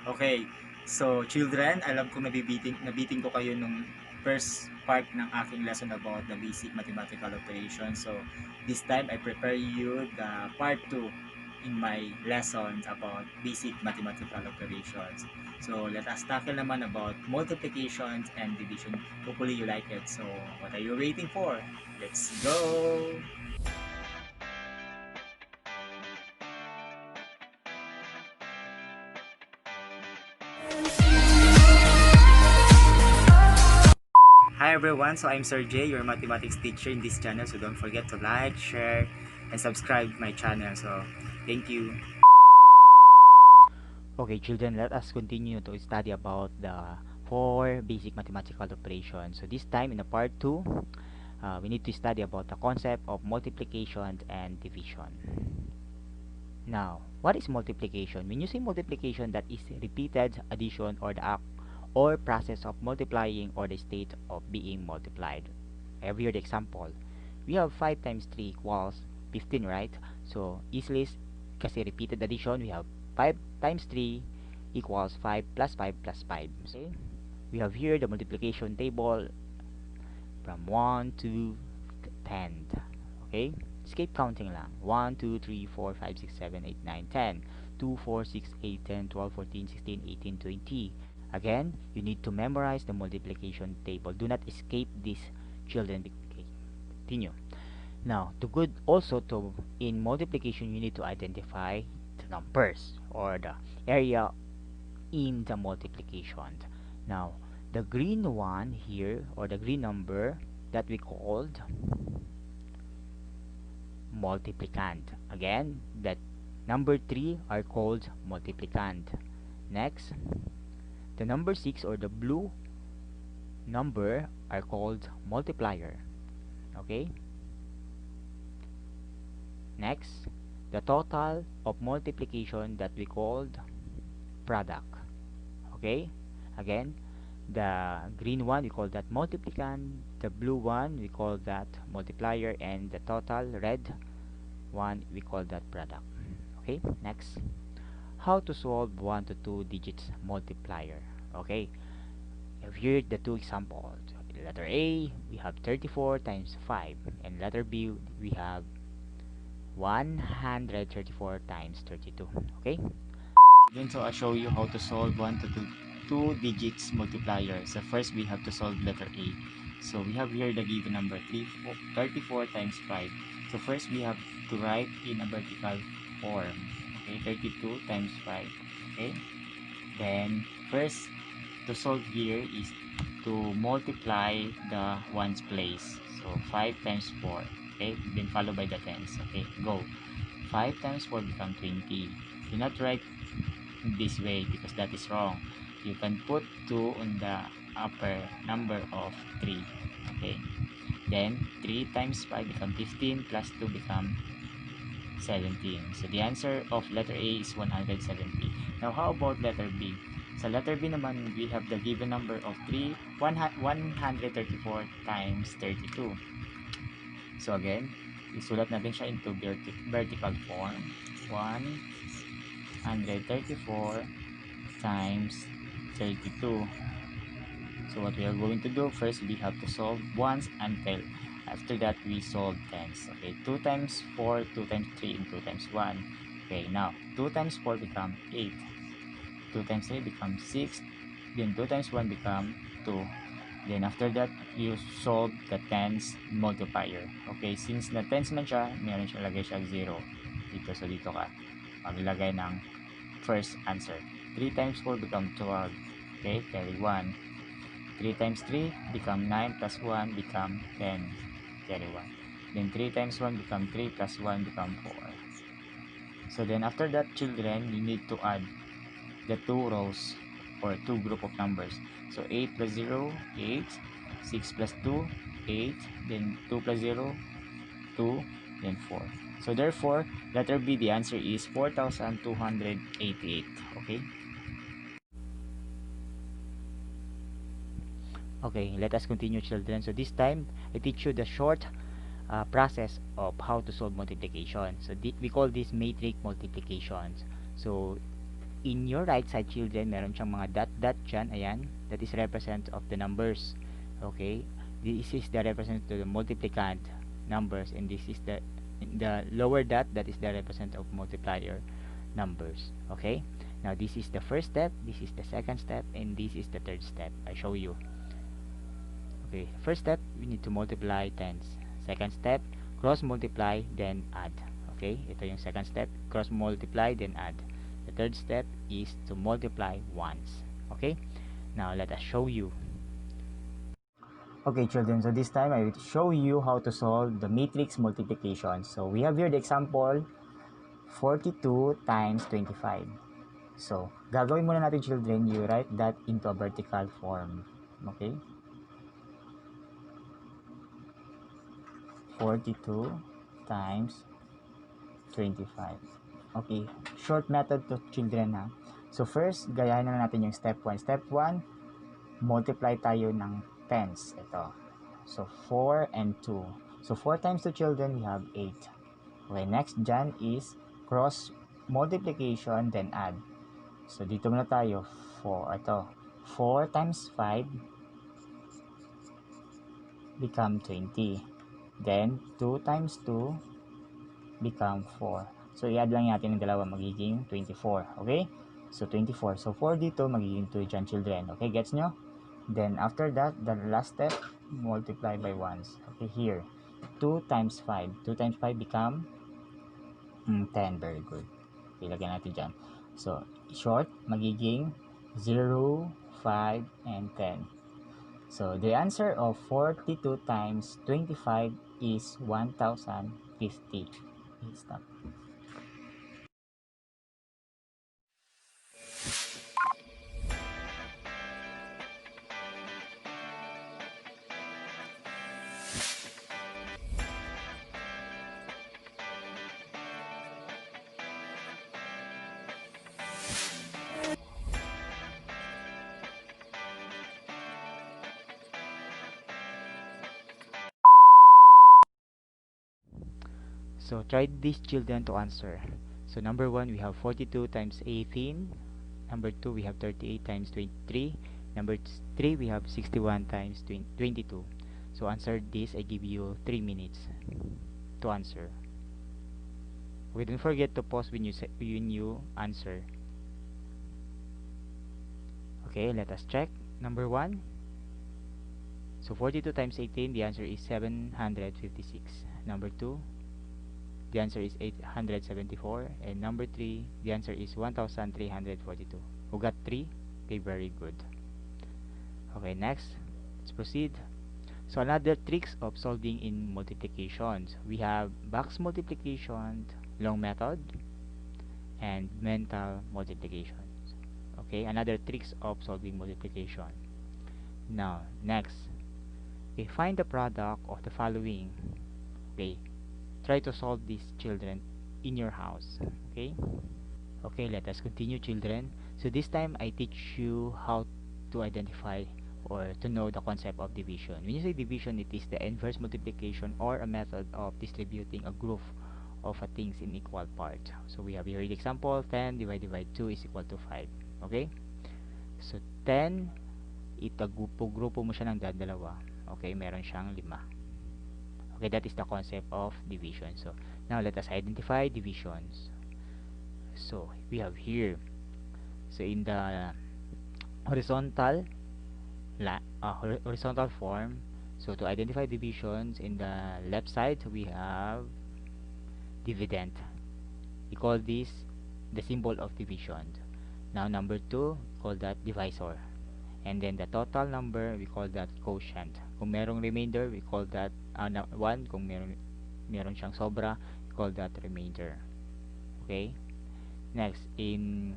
Okay, so children, alam kong nabiting ko kayo nung first part ng aking lesson about the basic mathematical operation. So this time I prepare you the part 2 in my lessons about basic mathematical operations. So let us tackle naman about multiplications and division. Hopefully you like it. So what are you waiting for? Let's go! Hi everyone, so I'm Sir J, your mathematics teacher in this channel. So don't forget to like, share, and subscribe my channel. So thank you. Okay, children, let us continue to study about the four basic mathematical operations. So this time in the part 2, we need to study about the concept of multiplication and division. Now, what is multiplication? When you say multiplication, that is repeated addition or the act or process of multiplying or the state of being multiplied. I have here the example. We have 5 times 3 equals 15, right? So, easily, kasi repeated addition, we have 5 times 3 equals 5 plus 5 plus 5. Okay? We have here the multiplication table from 1 to 10. Okay? Escape counting lang. 1, 2, 3, 4, 5, 6, 7, 8, 9, 10. 2, 4, 6, 8, 10, 12, 14, 16, 18, 20. Again, you need to memorize the multiplication table. Do not escape this, children. Okay, continue. Now, to good also to in multiplication, you need to identify the numbers or the area in the multiplication. Now, the green one here or the green number that we called multiplicand. Again, that number 3 are called multiplicand. Next, the number 6 or the blue number are called multiplier. Okay? Next, the total of multiplication that we called product. Okay? Again, the green one we call that multiplicand, the blue one we call that multiplier, and the total red one we call that product. Okay, next, how to solve 1 to 2 digits multiplier. Okay, here the two examples. Letter A, we have 34 times 5, and letter B, we have 134 times 32. Okay, Then so I'll show you how to solve 1 to 2 digits multiplier. So first we have to solve letter A. So we have here the given number 34 times 5. So first we have to write in a vertical form. Okay, 32 times 5. Okay, then first to solve here is to multiply the ones place. So 5 times 4. Okay, then followed by the tens. Okay, go. 5 times 4 become 20. Do not write this way because that is wrong. You can put 2 on the upper number of 3. Okay, then 3 times 5 become 15 plus 2 become 17. So the answer of letter A is 170. Now how about letter B? Sa letter B naman, we have the given number of 134 times 32. So again, isulat natin siya into vertical form. 134 times 32. So what we are going to do, first we have to solve ones until after that we solve tens. Okay, 2 times 4, 2 times 3, and 2 times 1. Okay, now 2 times 4 become 8, 2 times 3 becomes 6, then 2 times 1 become 2. Then after that, you solve the tens multiplier. Okay, since na tens man siya, meron siya lagay siya 0 dito. So dito ka maglagay ng first answer. 3 times 4 become 12. Okay, carry 1. 3 times 3 become 9 plus 1 become 10. Carry 1. Then 3 times 1 become 3 plus 1 become 4. So then after that, children, you need to add the two rows or two group of numbers. So 8 plus 0, 8. 6 plus 2, 8. Then 2 plus 0, 2. Then 4. So therefore, letter B, the answer is 4,288. Okay? okay, let us continue, children. So this time, I teach you the short process of how to solve multiplication. So we call this matrix multiplications. So in your right side, children, meron siyang mga dot dyan. Ayan, that is represent of the numbers. Okay, this is the represent to the multiplicand numbers, and this is the lower dot, that is the represent of multiplier numbers. Okay, now this is the first step, this is the second step, and this is the third step. I show you. Okay, first step, we need to multiply tens. Second step, cross multiply then add. Okay, ito yung second step, cross multiply then add. The third step is to multiply once. Okay, now let us show you. Okay, children, so this time I will show you how to solve the matrix multiplication. So we have here the example 42 times 25. So, gagawin muna natin, children, you write that into a vertical form. Okay? 42 times 25. Okay, short method to, children, ha. So first, gayahin na natin yung step 1. Step 1, multiply tayo ng tens. Ito. So 4 and 2. So 4 times 2, children, we have 8. Okay, next dyan is cross multiplication then add. So dito muna tayo, 4. Ito, 4 times 5 become 20. Then 2 times 2 become 4. So, i-add lang natin ng dalawa, magiging 24. Okay? So, 24. So, 4 dito, magiging 2 dyan, children. Okay, gets nyo? Then, after that, the last step, multiply by 1s. Okay, here. 2 times 5. 2 times 5 become 10. Very good. Okay, lagyan natin dyan. So, short, magiging 0, 5, and 10. So, the answer of 42 times 25 is 1,050. Okay, stop. So try these, children, to answer. So number 1, we have 42 times 18. Number 2, we have 38 times 23. Number 3, we have 61 times 22. So answer this. I give you 3 minutes to answer. Okay, don't forget to pause when you answer. Okay, let us check. Number 1. So 42 times 18, the answer is 756. Number 2, the answer is 874. And number 3, the answer is 1342. Who got 3? Okay, very good. Okay, next, let's proceed. So another tricks of solving in multiplications. We have box multiplication, long method, and mental multiplications. Okay, another tricks of solving multiplication. Now, next, okay, find the product of the following. Okay, try to solve these, children, in your house. Okay, okay, let us continue, children. So this time I teach you how to identify or to know the concept of division. When you say division, it is the inverse multiplication or a method of distributing a group of things in equal part. So we have here the example, 10 divided by 2 is equal to 5. Okay, so 10, grupo mo siya ng dalawa. Okay, meron siyang 5. Okay, that is the concept of division. So now let us identify divisions. So we have here, so in the horizontal horizontal form, so to identify divisions, in the left side we have dividend. We call this the symbol of division. Now number 2, we call that divisor. And then the total number, we call that quotient. Kung merong remainder, we call that 1. Kung meron siyang sobra, we call that remainder. Okay, next, in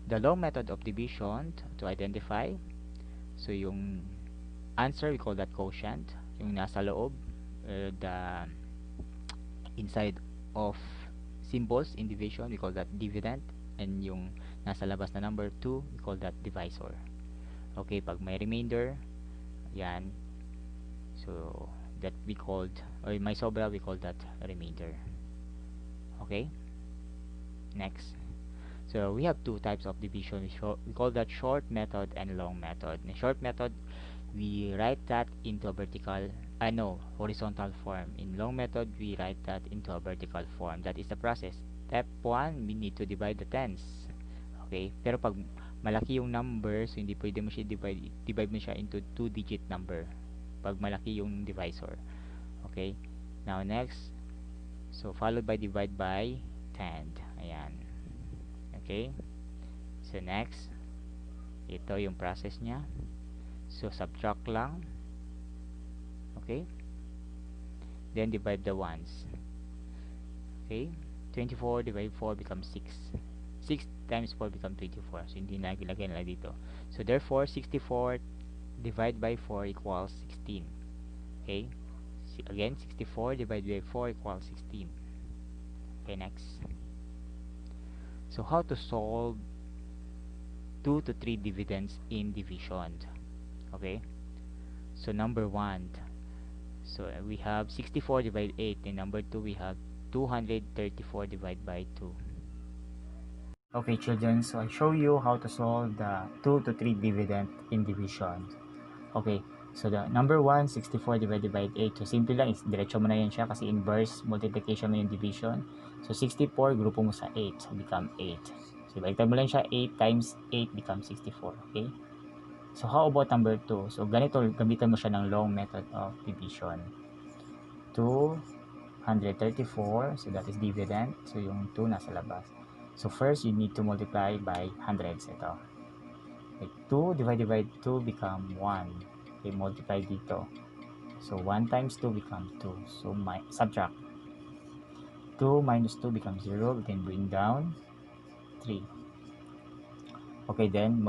the long method of division, to identify, so yung answer, we call that quotient. Yung nasa loob, the inside of symbols in division, we call that dividend. And yung nasa labas na number 2, we call that divisor. Okay, pag may remainder, yan, so that we called, or may sobra, we call that remainder. Okay, next, so So we have two types of division. We call that short method and long method. In short method, we write that into a horizontal form. In long method, we write that into a vertical form. That is the process. Step 1, we need to divide the tens. Okay? Pero pag malaki yung number, so hindi pwede mo siya divide mo siya into 2-digit number. Pag malaki yung divisor. Okay? Now next, so followed by divide by 10. Ayan. Okay? So next, ito yung process niya. So subtract lang. Okay? Then divide the ones. Okay? 24 divided 4 becomes 6. 6 times 4 becomes 24. So hindi na ilagay nila dito. So therefore 64 divided by 4 equals 16. Okay? Again, 64 divided by 4 equals 16. Okay, next. So how to solve 2 to 3 dividends in division? Okay? So number 1. So we have 64 divided 8. In number 2, we have 234 divided by 2. Okay, children, so I show you how to solve the 2 to 3 dividend in division. Okay, so the number 1, 64 divided by 8. So simple lang, diretso mo na yan siya kasi inverse multiplication mo yung division. So 64, grupo mo sa 8, so become 8. So baliktad mo lang siya, 8 times 8 becomes 64, okay? So how about number 2? So ganito, gamitan mo siya ng long method of division. 234, so that is dividend. So yung 2 nasa labas. So first, you need to multiply by hundreds. Ito. Okay, 2 divided by 2 become 1. Okay, multiply dito. So 1 times 2 becomes 2. So subtract. 2 minus 2 becomes 0. Then bring down 3. Okay, then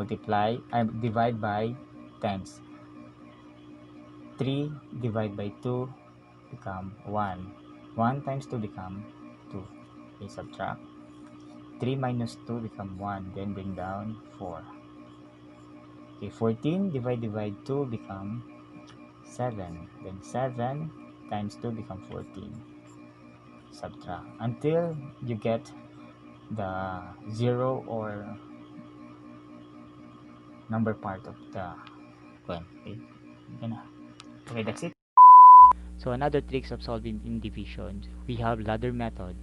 divide by tens. 3 divided by 2 become 1. 1 times 2 become 2. Okay, subtract. 3 minus 2 become 1. Then bring down 4. Okay, 14 divided by 2 become 7. Then 7 times 2 become 14. Subtract until you get the 0 or number part of the one. Okay, okay, that's it. So another tricks of solving in division, we have ladder method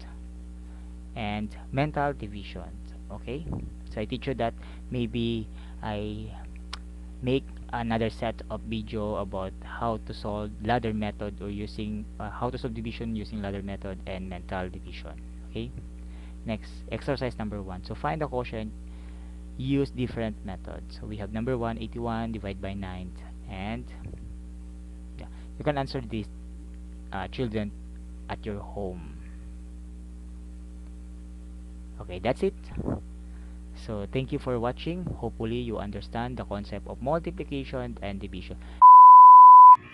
and mental division. Okay? So I teach you that. Maybe I make another set of video about how to solve ladder method or using how to solve division using ladder method and mental division. Okay? Next, exercise number 1. So find the quotient, use different methods. So we have number 1, 81 divided by 9, and yeah, you can answer this, children, at your home. Okay, that's it. So thank you for watching. Hopefully you understand the concept of multiplication and division.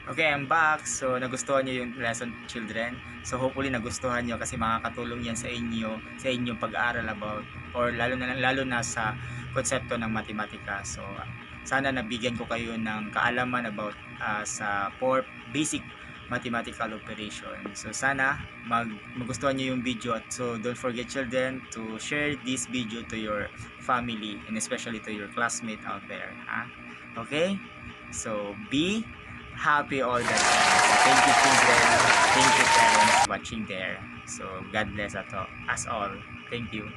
Okay, I'm back. So, nagustuhan nyo yung lesson, children. So, hopefully nagustuhan nyo kasi makakatulong yan sa inyong pag-aaral about, or lalo na sa konsepto ng matematika. So, sana nabigyan ko kayo ng kaalaman about sa basic mathematical operation. So, sana magustuhan nyo yung video. So, don't forget, children, to share this video to your family and especially to your classmate out there. Okay? So, be happy all the time. So, thank you, children. Thank you, parents, watching there. So, God bless us all. Thank you.